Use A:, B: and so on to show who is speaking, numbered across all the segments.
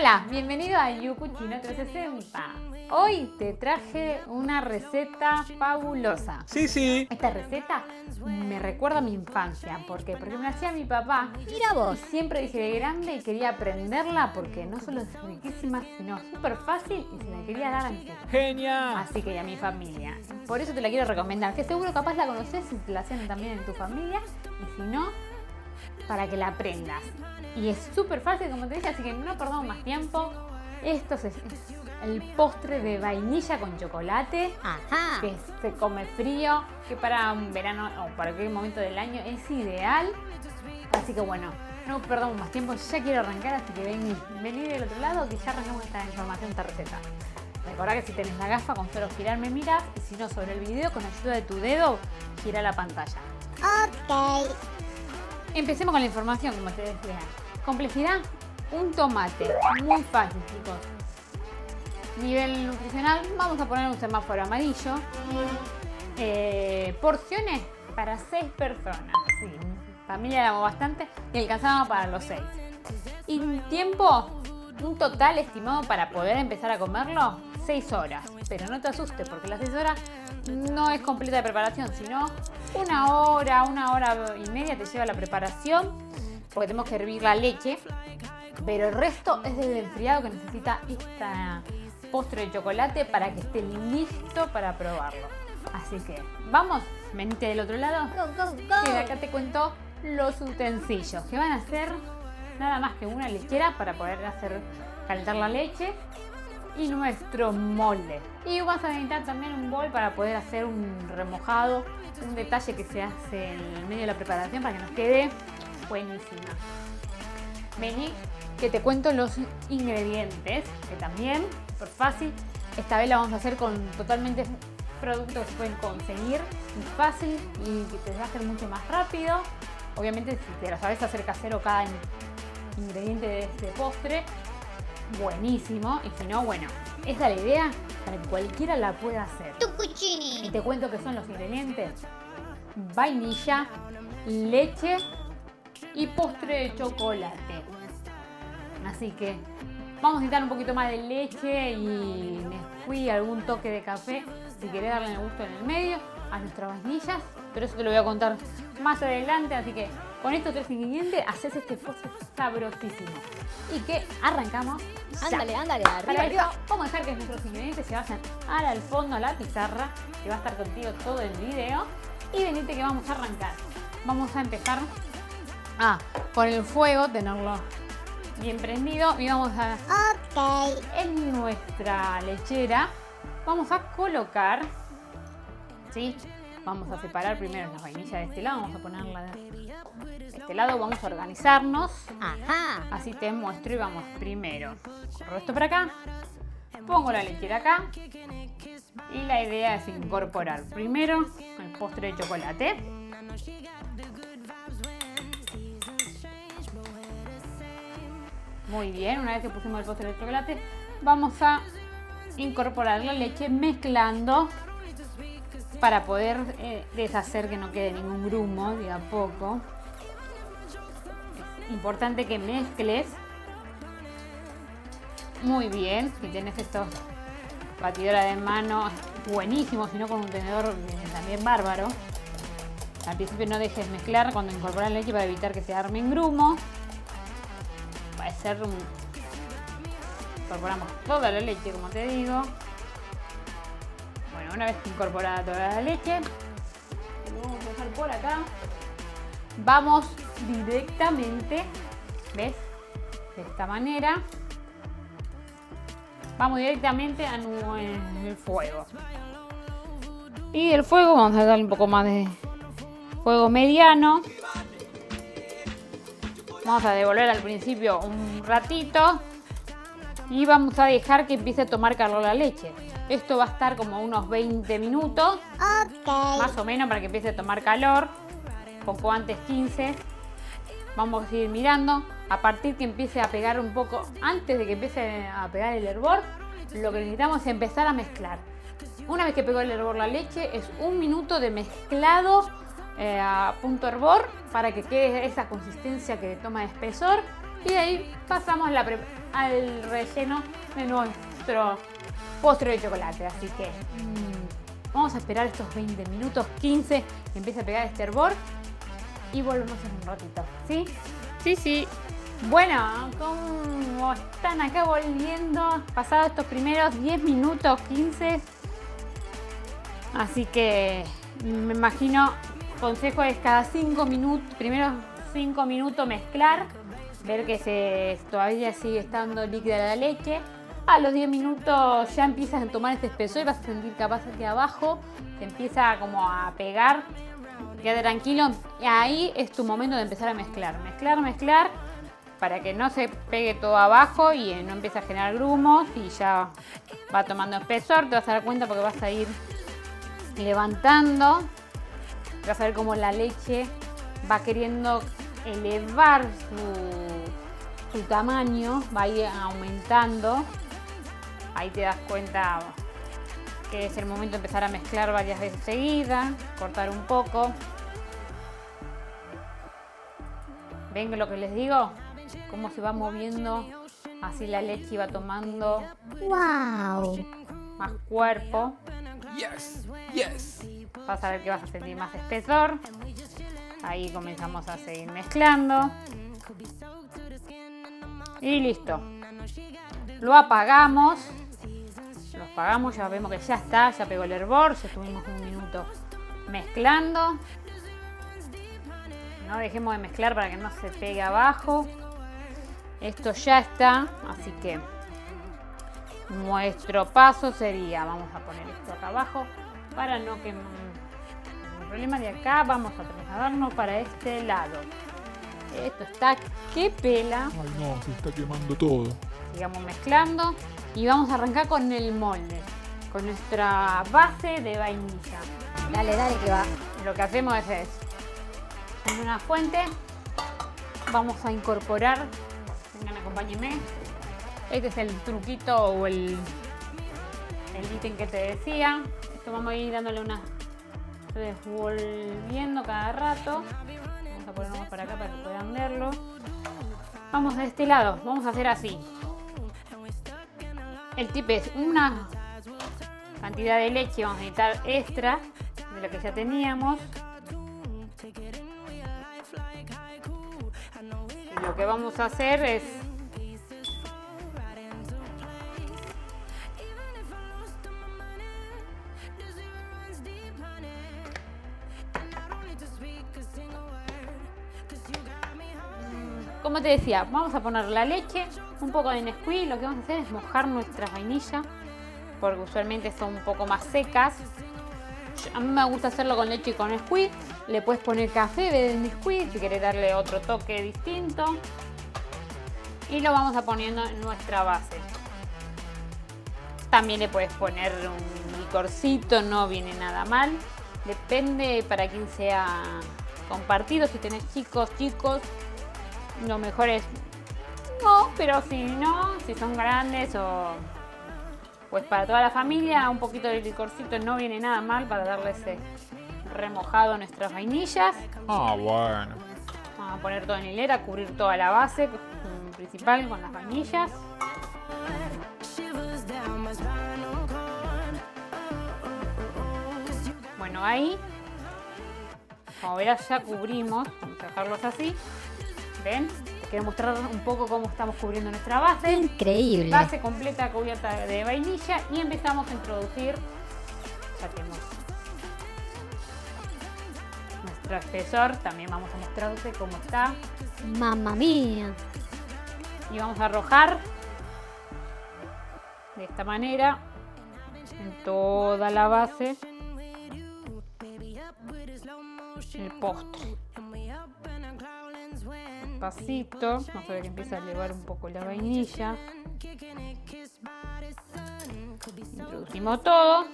A: Hola, bienvenido a Yuku Chino 360. Hoy te traje una receta fabulosa.
B: Sí.
A: Esta receta me recuerda a mi infancia. ¿Por qué? Porque me la hacía mi papá.
C: Mira vos.
A: Y siempre dije de grande y quería aprenderla porque no solo es riquísima, sino súper fácil y se la quería dar a mi papá.
B: ¡Genial!
A: Así que y a mi familia. Por eso te la quiero recomendar. Que seguro capaz la conoces y te la hacen también en tu familia. Y si no, para que la aprendas. Y es súper fácil, como te dije, así que no perdamos más tiempo. Esto es el postre de vainilla con chocolate.
C: Ajá.
A: Que se come frío, que para un verano o para cualquier momento del año es ideal. Así que bueno, no perdamos más tiempo, ya quiero arrancar, así que vení del otro lado que ya arrancamos esta información, esta receta. Recordá que si tenés la gafa, con solo girar me mirás, y si no, sobre el video, con ayuda de tu dedo, gira la pantalla.
C: Ok.
A: Empecemos con la información, como te decía. Complejidad, un tomate. Muy fácil, chicos. Nivel nutricional, vamos a poner un semáforo amarillo. Porciones para 6 personas. Sí, familia éramos bastante y alcanzaba para los 6. Y tiempo, un total estimado para poder empezar a comerlo, 6 horas. Pero no te asustes porque las 6 horas no es completa de preparación, sino una hora y media te lleva la preparación, porque tenemos que hervir la leche. Pero el resto es del enfriado que necesita esta postre de chocolate para que esté listo para probarlo. Así que vamos, venite del otro lado.
C: Go.
A: Y de acá te cuento los utensilios que van a ser nada más que una lechera para poder calentar la leche y nuestro molde. Y vas a necesitar también un bol para poder hacer un remojado, un detalle que se hace en el medio de la preparación para que nos quede buenísima. Vení que te cuento los ingredientes, que también, súper fácil. Esta vez la vamos a hacer con totalmente productos que se pueden conseguir, muy fácil y que te va a hacer mucho más rápido. Obviamente si te lo sabes hacer casero cada ingrediente de este postre, buenísimo. Y si no, bueno, esa es la idea para que cualquiera la pueda hacer.
C: Tucuchini.
A: Y te cuento que son los ingredientes: vainilla, leche y postre de chocolate. Así que vamos a necesitar un poquito más de leche y Nesquik, algún toque de café, si querés darle el gusto en el medio a nuestras vainillas, pero eso te lo voy a contar más adelante. Así que con estos 3 ingredientes haces este postre sabrosísimo. Y que arrancamos ya.
C: Ándale,
A: Para
C: arriba.
A: eso, vamos a dejar que nuestros ingredientes se vayan al fondo, a la pizarra, que va a estar contigo todo el video. Y venite que vamos a arrancar. Vamos a empezar con el fuego, tenerlo bien prendido, y vamos a
C: Ok.
A: en nuestra lechera vamos a colocar, ¿sí? Vamos a separar primero la vainilla de este lado, vamos a ponerla de este lado, vamos a organizarnos.
C: Ajá.
A: Así te muestro y vamos primero. Corro esto para acá, pongo la lechera acá y la idea es incorporar primero el postre de chocolate. Muy bien, una vez que pusimos el postre de chocolate, vamos a incorporar la leche mezclando para poder deshacer que no quede ningún grumo de a poco. Es importante que mezcles muy bien. Si tienes estos batidora de mano, buenísimo, si no con un tenedor también bárbaro. Al principio no dejes mezclar cuando incorporas la leche para evitar que se armen grumos. Va a ser incorporamos toda la leche, como te digo. Bueno, una vez incorporada toda la leche, lo vamos a dejar por acá. Vamos directamente, ¿ves? De esta manera. Vamos directamente a el fuego. Y el fuego vamos a darle un poco más de fuego mediano. Vamos a devolver al principio un ratito y vamos a dejar que empiece a tomar calor la leche. Esto va a estar como unos 20 minutos,
C: Ok.
A: más o menos, para que empiece a tomar calor. Poco antes, 15. Vamos a ir mirando. A partir que empiece a pegar un poco, antes de que empiece a pegar el hervor, lo que necesitamos es empezar a mezclar. Una vez que pegó el hervor la leche, es 1 minuto de mezclado a punto hervor para que quede esa consistencia que toma de espesor. Y de ahí pasamos al relleno de nuestro postre de chocolate. Así que vamos a esperar estos 20 minutos, 15, que empiece a pegar este hervor. Y volvemos en un ratito, ¿sí?
B: Sí.
A: Bueno, ¿cómo están acá volviendo? Pasados estos primeros 10 minutos, 15. Así que me imagino, consejo es cada 5 minutos, primeros 5 minutos mezclar, ver que todavía sigue estando líquida la leche. A los 10 minutos ya empiezas a tomar este espesor y vas a sentir capaz que abajo te empieza como a pegar. Quédate tranquilo, y ahí es tu momento de empezar a mezclar, para que no se pegue todo abajo y no empiece a generar grumos y ya va tomando espesor. Te vas a dar cuenta porque vas a ir levantando, vas a ver cómo la leche va queriendo elevar su tamaño, va a ir aumentando. Ahí te das cuenta que es el momento de empezar a mezclar varias veces seguidas, cortar un poco. ¿Ven lo que les digo? Cómo se va moviendo, así la leche va tomando
C: Wow.
A: más cuerpo.
D: Yes.
A: Vas a ver que vas a sentir más espesor. Ahí comenzamos a seguir mezclando. Y listo. Lo apagamos. Ya vemos que ya está, ya pegó el hervor, ya estuvimos un minuto mezclando. No dejemos de mezclar para que no se pegue abajo. Esto ya está, así que nuestro paso sería, vamos a poner esto acá abajo para no quemar el problema. De acá vamos a trasladarnos para este lado. Esto está que pela.
D: Ay no, se está quemando todo.
A: Sigamos mezclando y vamos a arrancar con el molde, con nuestra base de vainilla.
C: Dale que va.
A: Lo que hacemos es en una fuente vamos a incorporar, vengan, acompáñenme. Este es el truquito o el ítem que te decía. Esto vamos a ir dándole una revolviendo cada rato. Vamos a ponernos para acá para que puedan verlo. Vamos de este lado, vamos a hacer así. El tip es una cantidad de leche, vamos a necesitar extra de lo que ya teníamos. Y lo que vamos a hacer es como te decía, vamos a poner la leche, un poco de Nesquik. Lo que vamos a hacer es mojar nuestras vainillas, porque usualmente son un poco más secas. A mí me gusta hacerlo con leche y con Nesquik. Le puedes poner café de Nesquik si quieres darle otro toque distinto. Y lo vamos a poniendo en nuestra base. También le puedes poner un licorcito, no viene nada mal. Depende para quién sea compartido. Si tenés chicos, lo mejor es no, pero si no, si son grandes o pues para toda la familia, un poquito de licorcito no viene nada mal para darle ese remojado a nuestras vainillas.
D: Ah, bueno.
A: Vamos a poner todo en hilera, cubrir toda la base principal con las vainillas. Bueno, ahí, como verás, ya cubrimos. Vamos a dejarlos así. ¿Ven? Quiero mostrar un poco cómo estamos cubriendo nuestra base.
C: Increíble.
A: Base completa cubierta de vainilla y empezamos a introducir. Ya tenemos nuestro espesor. También vamos a mostrarte cómo está.
C: Mamma mía.
A: Y vamos a arrojar de esta manera en toda la base el postre. Despacito, vamos a ver que empieza a elevar un poco la vainilla. Introducimos todo.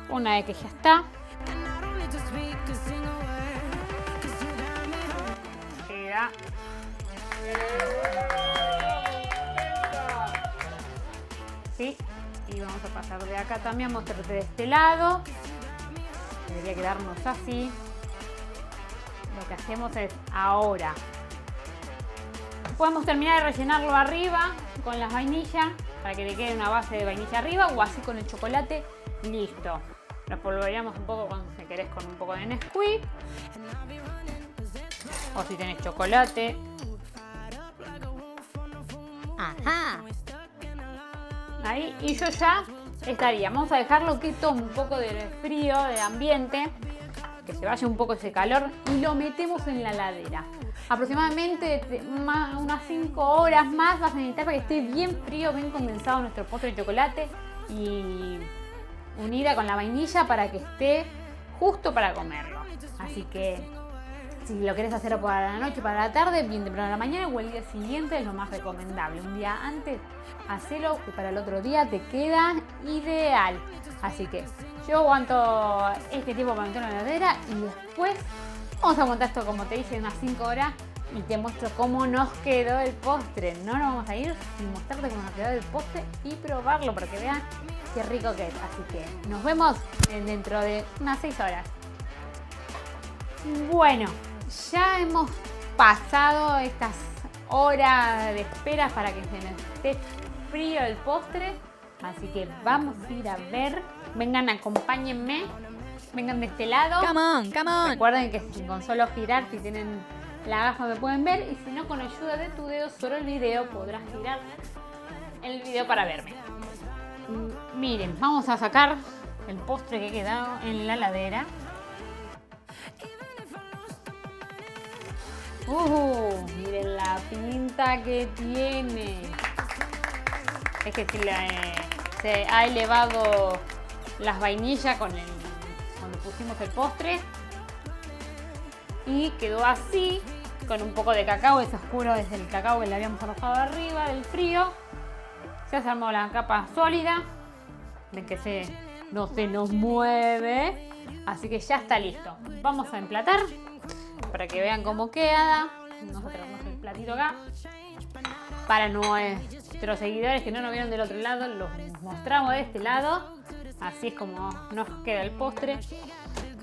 A: Una vez que ya está, acá. ¿Sí? Y vamos a pasar de acá también, mostrarte de este lado. Debería quedarnos así. Lo que hacemos es ahora. Podemos terminar de rellenarlo arriba con las vainillas para que le quede una base de vainilla arriba o así con el chocolate. Listo. Lo polvoreamos un poco si querés con un poco de Nesquik. O si tenés chocolate.
C: Ajá.
A: Ahí. Y yo ya estaría. Vamos a dejarlo que tome un poco de frío del ambiente. Que se vaya un poco ese calor. Y lo metemos en la heladera. Aproximadamente unas 5 horas más vas a necesitar para que esté bien frío, bien condensado nuestro postre de chocolate. Y unida con la vainilla para que esté justo para comerlo. Así que si lo querés hacer para la noche, para la tarde, bien temprano en la mañana o el día siguiente es lo más recomendable. Un día antes, hacelo que para el otro día te queda ideal. Así que yo aguanto este tiempo para meterlo en la heladera y después vamos a aguantar esto como te dije unas 5 horas y te muestro cómo nos quedó el postre. No nos vamos a ir sin mostrarte cómo nos quedó el postre y probarlo para que vean qué rico que es. Así que nos vemos dentro de unas 6 horas. Bueno, ya hemos pasado estas horas de espera para que se nos esté frío el postre. Así que vamos a ir a ver. Vengan, acompáñenme. Vengan de este lado.
C: Come on, come on.
A: Recuerden que con solo girar, si tienen la gafa me pueden ver. Y si no, con ayuda de tu dedo sobre el video podrás girar el video para verme. Miren, vamos a sacar el postre que ha quedado en la heladera. Miren la pinta que tiene. Es que se ha elevado las vainillas cuando pusimos el postre. Y quedó así, con un poco de cacao. Es oscuro desde el cacao que le habíamos arrojado arriba del frío. Se armó la capa sólida. Ven que no se nos mueve. Así que ya está listo. Vamos a emplatar para que vean cómo queda. Nosotros tenemos el platito acá. Para nuestros seguidores que no nos vieron del otro lado, los mostramos de este lado. Así es como nos queda el postre.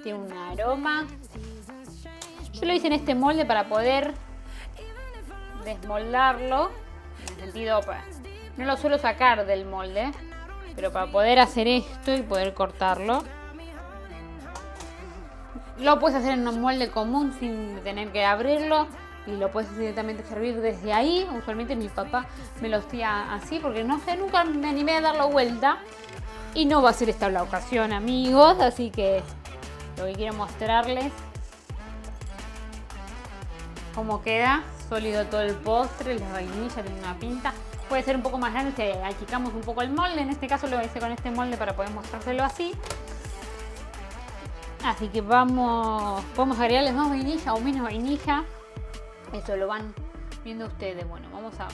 A: Tiene un aroma. Yo lo hice en este molde para poder desmoldarlo. En el sentido, no lo suelo sacar del molde, pero para poder hacer esto y poder cortarlo. Lo puedes hacer en un molde común sin tener que abrirlo. Y lo puedes directamente servir desde ahí. Usualmente mi papá me lo hacía así porque no sé, nunca me animé a darlo vuelta. Y no va a ser esta la ocasión, amigos. Así que lo que quiero mostrarles cómo queda. Sólido todo el postre, la vainilla tiene una pinta. Puede ser un poco más grande si achicamos un poco el molde. En este caso lo hice con este molde para poder mostrárselo así. Así que podemos agregarles más vainilla o menos vainilla. Eso lo van viendo ustedes. Bueno, vamos a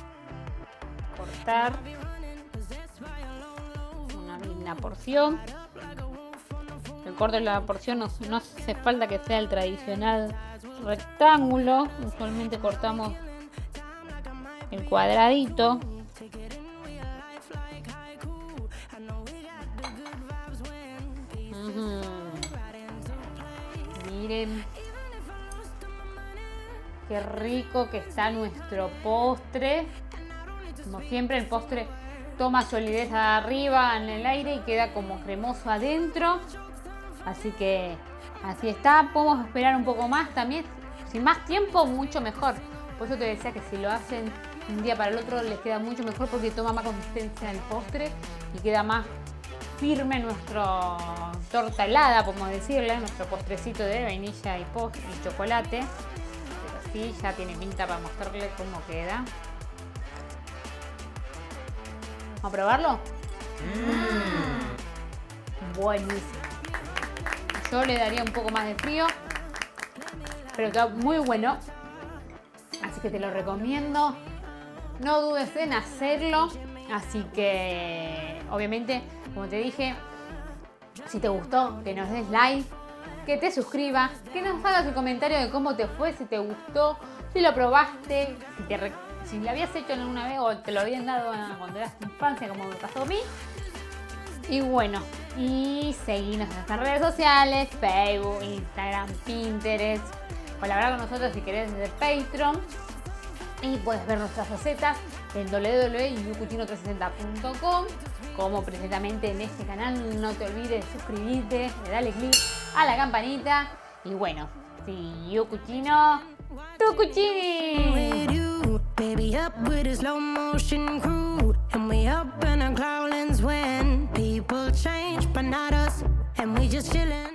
A: cortar una linda porción. El corte de la porción no hace falta que sea el tradicional rectángulo. Usualmente cortamos el cuadradito. Miren qué rico que está nuestro postre. Como siempre, el postre toma solidez arriba en el aire y queda como cremoso adentro. Así que así está. Podemos esperar un poco más también. Si más tiempo, mucho mejor. Por eso te decía que si lo hacen un día para el otro les queda mucho mejor porque toma más consistencia el postre y queda más firme nuestro torta helada, podemos decirle, nuestro postrecito de vainilla y chocolate. Pero sí, ya tiene pinta para mostrarle cómo queda. ¿Vamos a probarlo? Buenísimo. Yo le daría un poco más de frío, pero está muy bueno. Así que te lo recomiendo. No dudes en hacerlo. Así que, obviamente, como te dije, si te gustó, que nos des like, que te suscribas, que nos hagas el comentario de cómo te fue, si te gustó, Si lo probaste, si lo habías hecho alguna vez o te lo habían dado cuando eras infancia, como me pasó a mí. Y bueno, y seguinos en nuestras redes sociales, Facebook, Instagram, Pinterest. Colaborar con nosotros si querés desde Patreon. Y puedes ver nuestras recetas en www.yucuchino360.com. Como precisamente en este canal, no te olvides de suscribirte, de darle click a la campanita. Y bueno, si yo cucino, tú cucini.
B: With you, baby, up with a slow motion crew, and we up in our growlings when people change, but not us, and we just chillin'.